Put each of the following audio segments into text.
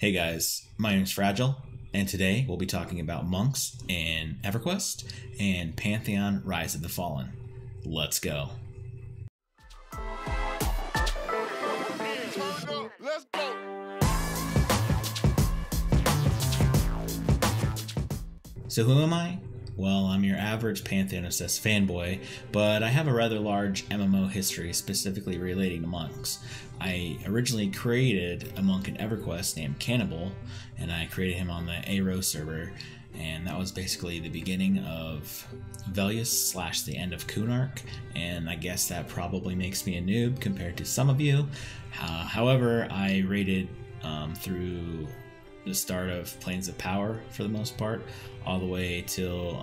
Hey guys, my name is Fragile, and today we'll be talking about monks in EverQuest and Pantheon Rise of the Fallen. Let's go. Let's go. So who am I? Well, I'm your average Pantheon-obsessed fanboy, but I have a rather large MMO history specifically relating to monks. I originally created a monk in EverQuest named Cannibal, and I created him on the Aero server, and that was basically the beginning of Velius / the end of Kunark, and I guess that probably makes me a noob compared to some of you. However, I raided through the start of Plains of Power for the most part, all the way till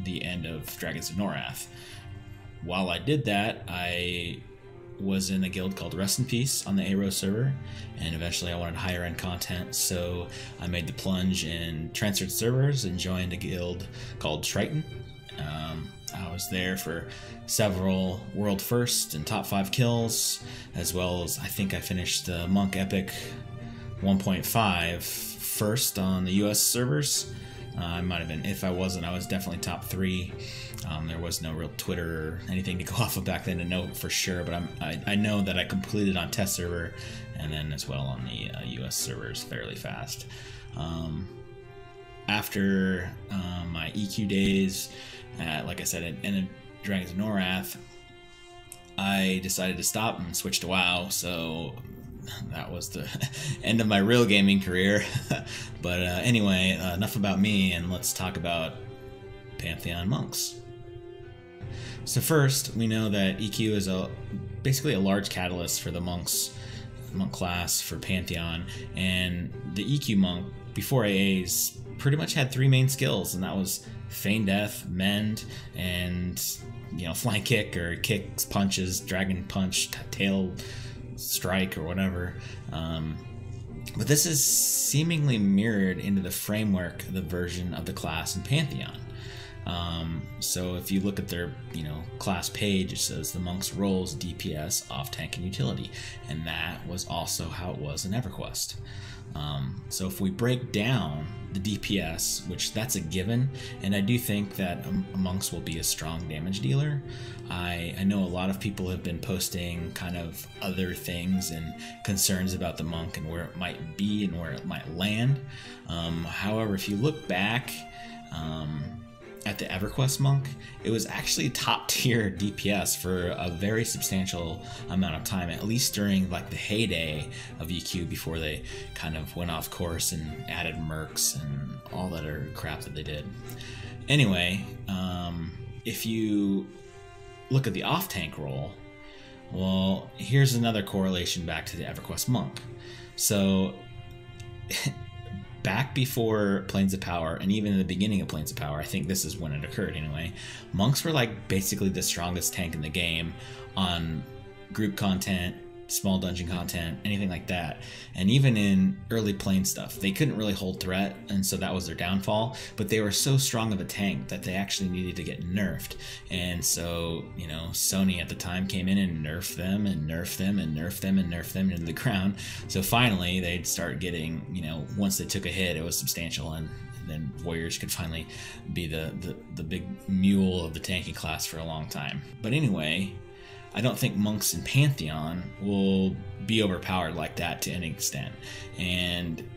the end of Dragons of Norath. While I did that, I was in a guild called Rest in Peace on the Aero server, and eventually I wanted higher end content, so I made the plunge and transferred servers and joined a guild called Triton. I was there for several world firsts and top 5 kills, as well as I think I finished the Monk Epic 1.5 first on the US servers. I might have been, if I wasn't, I was definitely top 3. There was no real Twitter or anything to go off of back then to know for sure, but I know that I completed on test server and then as well on the US servers fairly fast. After my EQ days, like I said, in Dragons of Norath, I decided to stop and switch to WoW, so that was the end of my real gaming career. But anyway, enough about me, and let's talk about Pantheon Monks. So first, we know that EQ is basically a large catalyst for the monk class for Pantheon, and the EQ monk before AAs pretty much had 3 main skills, and that was Feign Death, Mend, and flying kick or kicks, punches, dragon punch, tail strike, or whatever. But this is seemingly mirrored into the framework, the version of the class in Pantheon. So if you look at their class page, it says the monk's roles DPS, off tank, and utility, and that was also how it was in EverQuest. So if we break down the DPS, which that's a given, and I do think that monks will be a strong damage dealer. I know a lot of people have been posting kind of other things and concerns about the monk and where it might be and where it might land. However, if you look back at the EverQuest monk, it was actually top tier DPS for a very substantial amount of time, at least during like the heyday of EQ before they kind of went off course and added mercs and all that other crap that they did. Anyway, if you look at the off tank role, well, here's another correlation back to the EverQuest monk. So back before Plains of Power, and even in the beginning of Plains of Power, I think this is when it occurred anyway, monks were like basically the strongest tank in the game on group content, small dungeon content, anything like that. And even in early Plains stuff, they couldn't really hold threat, and so that was their downfall. But they were so strong of a tank that they actually needed to get nerfed. And so, Sony at the time came in and nerfed them and nerfed them and nerfed them and nerfed them into the ground. So finally, they'd start getting, once they took a hit, it was substantial, and then warriors could finally be the big mule of the tanking class for a long time. But anyway, I don't think monks in Pantheon will be overpowered like that to any extent. And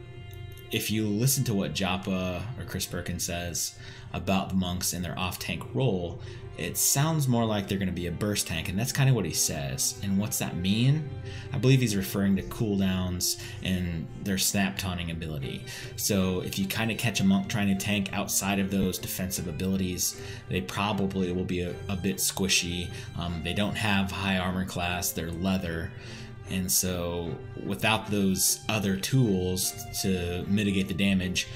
if you listen to what Joppa or Chris Perkins says about the monks and their off-tank role, it sounds more like they're going to be a burst tank, and that's kind of what he says. And what's that mean? I believe he's referring to cooldowns and their snap taunting ability. So if you kind of catch a monk trying to tank outside of those defensive abilities, they probably will be a bit squishy. They don't have high armor class, they're leather. And so without those other tools to mitigate the damage,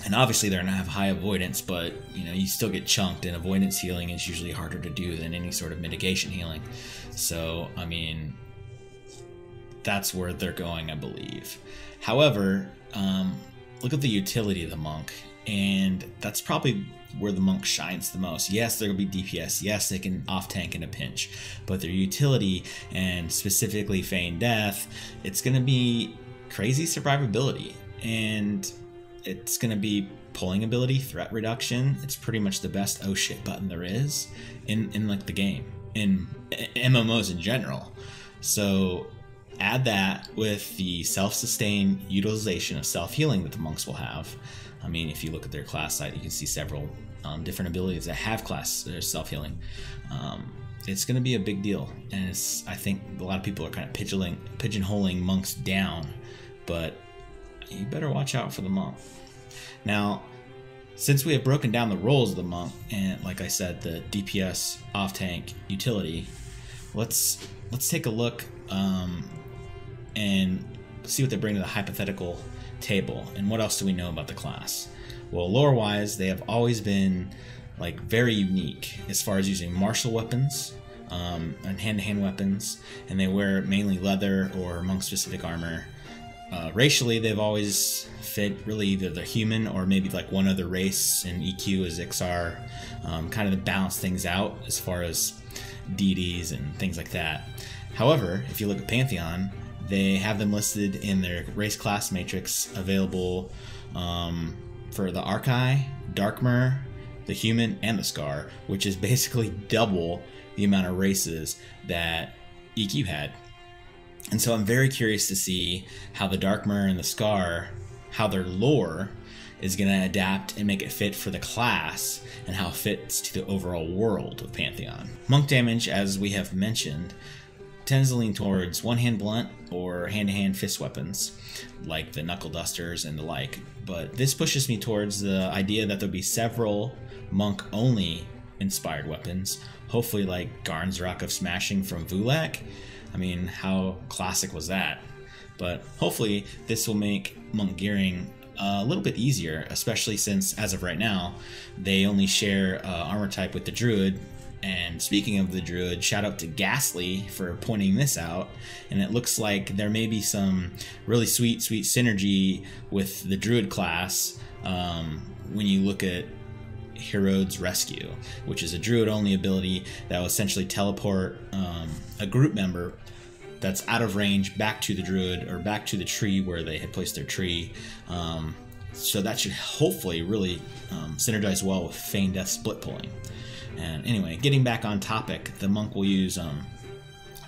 and obviously they're going to have high avoidance, but you still get chunked, and avoidance healing is usually harder to do than any sort of mitigation healing. So, I mean, that's where they're going, I believe. However, look at the utility of the monk, and that's probably where the monk shines the most. Yes, there will be DPS. Yes, they can off-tank in a pinch. But their utility, and specifically Feign Death, it's going to be crazy survivability, and it's going to be pulling ability, threat reduction. It's pretty much the best oh shit button there is in like the game, in MMOs in general. So add that with the self-sustained utilization of self-healing that the monks will have. I mean, if you look at their class site, you can see several different abilities that have class self-healing. It's going to be a big deal, and I think a lot of people are kind of pigeonholing monks down, but you better watch out for the monk. Now, since we have broken down the roles of the monk, and like I said, the DPS off-tank utility, let's take a look and see what they bring to the hypothetical table, and what else do we know about the class. Well, lore-wise, they have always been like very unique as far as using martial weapons and hand-to-hand weapons, and they wear mainly leather or monk-specific armor. Racially, they've always fit really either the human or maybe like one other race, and EQ is Ixar, kind of to balance things out as far as deities and things like that. However, if you look at Pantheon, they have them listed in their race class matrix available for the Archai, Darkmer, the Human, and the Scar, which is basically double the amount of races that EQ had. And so I'm very curious to see how the Darkmer and the Scar, how their lore is going to adapt and make it fit for the class, and how it fits to the overall world of Pantheon. Monk damage, as we have mentioned, tends to lean towards one-hand blunt or hand-to-hand fist weapons, like the knuckle dusters and the like. But this pushes me towards the idea that there'll be several monk-only inspired weapons, hopefully like Garn's Rock of Smashing from Vulak. I mean, how classic was that? But hopefully this will make monk gearing a little bit easier, especially since, as of right now, they only share armor type with the Druid. And speaking of the Druid, shout out to Ghastly for pointing this out. And it looks like there may be some really sweet synergy with the Druid class when you look at Herod's Rescue, which is a Druid-only ability that will essentially teleport a group member that's out of range back to the Druid or back to the tree where they had placed their tree. So that should hopefully really synergize well with Feign Death split pulling. And anyway, getting back on topic, the monk will use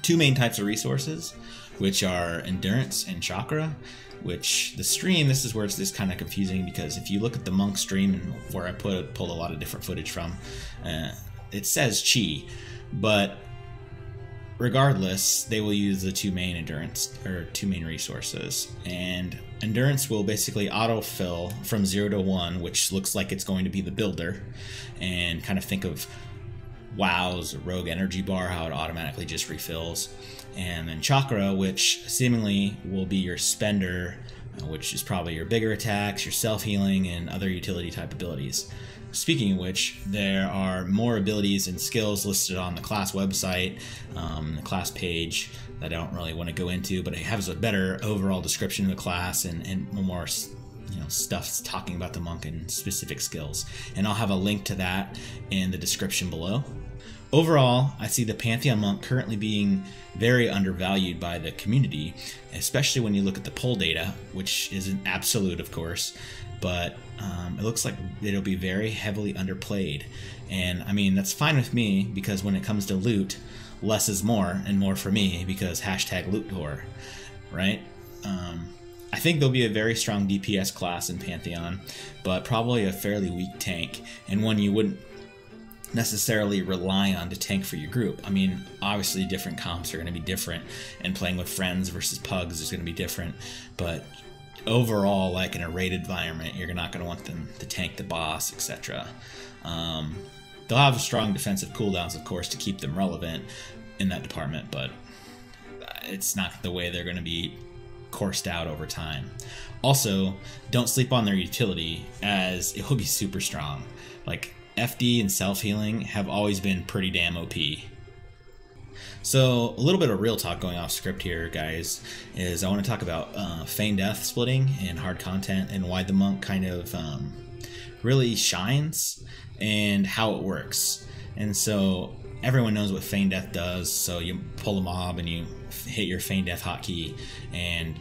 two main types of resources, which are endurance and chakra. Which the stream, this is where it's this kind of confusing, because if you look at the monk stream and where I pulled a lot of different footage from, it says chi, but regardless, they will use the two main resources, and endurance will basically autofill from 0 to 1, which looks like it's going to be the builder, and kind of think of WoW's rogue energy bar, how it automatically just refills. And then chakra, which seemingly will be your spender, which is probably your bigger attacks, your self-healing, and other utility type abilities. Speaking of which, there are more abilities and skills listed on the class website, the class page, that I don't really want to go into, but it has a better overall description of the class and more stuff talking about the monk and specific skills. And I'll have a link to that in the description below. Overall, I see the Pantheon Monk currently being very undervalued by the community, especially when you look at the poll data, which isn't absolute, of course, but it looks like it'll be very heavily underplayed. And I mean, that's fine with me, because when it comes to loot, less is more, and more for me, because hashtag loot whore, right? I think there'll be a very strong DPS class in Pantheon, but probably a fairly weak tank, and one you wouldn't necessarily rely on to tank for your group. I mean, obviously different comps are going to be different, and playing with friends versus pugs is going to be different, but overall, like in a raid environment, you're not going to want them to tank the boss, etc. They'll have strong defensive cooldowns, of course, to keep them relevant in that department, but it's not the way they're going to be coursed out over time. Also, don't sleep on their utility, as it will be super strong. Like, FD and self-healing have always been pretty damn OP. So a little bit of real talk going off script here, guys, is I want to talk about Feign Death splitting and hard content, and why the monk kind of really shines and how it works. And so everyone knows what Feign Death does, so you pull a mob and you hit your Feign Death hotkey, and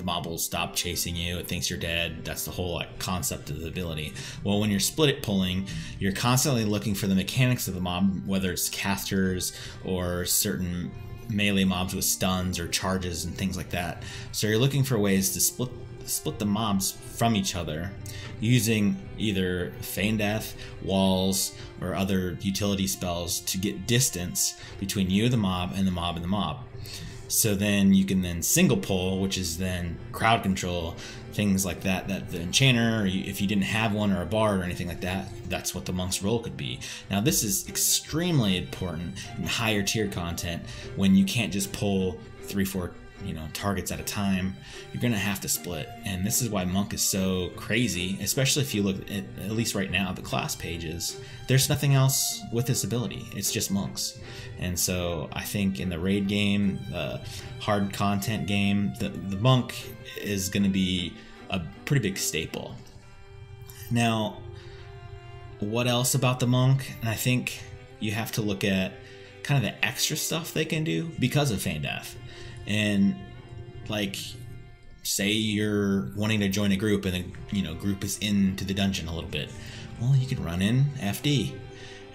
the mob will stop chasing you. It thinks you're dead. That's the whole like concept of the ability. Well, when you're split pulling, you're constantly looking for the mechanics of the mob, whether it's casters or certain melee mobs with stuns or charges and things like that. So you're looking for ways to split the mobs from each other using either feign death, walls, or other utility spells to get distance between you, the mob, and the mob and the mob. So then you can then single pull, which is then crowd control, things like that, that the enchanter, or if you didn't have one or a bard or anything like that, that's what the monk's role could be. Now this is extremely important in higher tier content when you can't just pull 3-4 targets at a time. You're gonna have to split, and this is why monk is so crazy, especially if you look at least right now the class pages. There's nothing else with this ability, it's just monks. And so I think in the raid game, the hard content game, the monk is gonna be a pretty big staple. Now, what else about the monk? And I think you have to look at kind of the extra stuff they can do because of feign death. And like, say you're wanting to join a group and the group is into the dungeon a little bit. Well, you can run in FD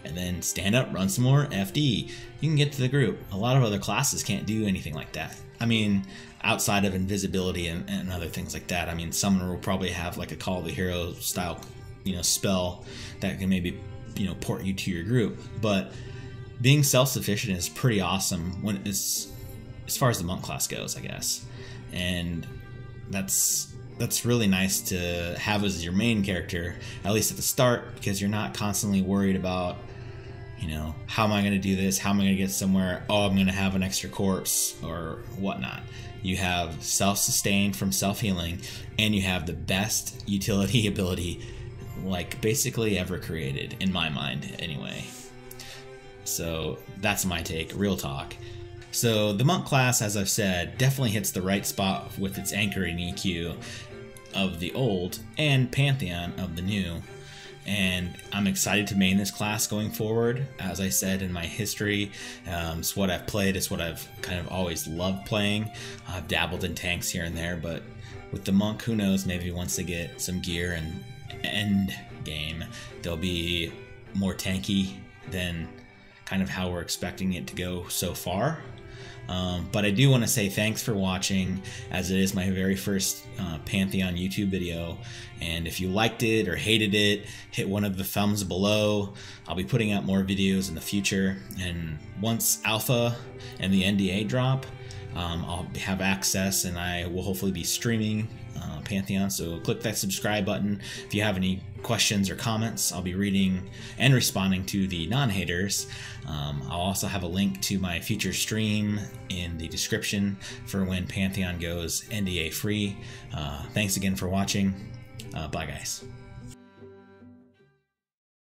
and then stand up, run some more FD. You can get to the group. A lot of other classes can't do anything like that. I mean, outside of invisibility and other things like that. I mean, Summoner will probably have like a Call of the Hero style, spell that can maybe, port you to your group. But being self-sufficient is pretty awesome when it's, as far as the monk class goes, I guess. And that's really nice to have as your main character, at least at the start, because you're not constantly worried about, how am I going to do this? How am I going to get somewhere? Oh, I'm going to have an extra corpse or whatnot. You have self-sustain from self-healing, and you have the best utility ability, like, basically ever created, in my mind, anyway. So that's my take, real talk. So the monk class, as I've said, definitely hits the right spot with its anchoring EQ of the old and Pantheon of the new. And I'm excited to main this class going forward. As I said in my history, it's what I've played, it's what I've kind of always loved playing. I've dabbled in tanks here and there, but with the monk, who knows, maybe once they get some gear and end game, they'll be more tanky than kind of how we're expecting it to go so far. But I do want to say thanks for watching, as it is my very first Pantheon YouTube video. And if you liked it or hated it, hit one of the thumbs below. I'll be putting out more videos in the future. And once Alpha and the NDA drop, I'll have access, and I will hopefully be streaming Pantheon. So click that subscribe button. If you have any questions or comments, I'll be reading and responding to the non-haters. I'll also have a link to my future stream in the description for when Pantheon goes NDA free. Thanks again for watching. Bye guys.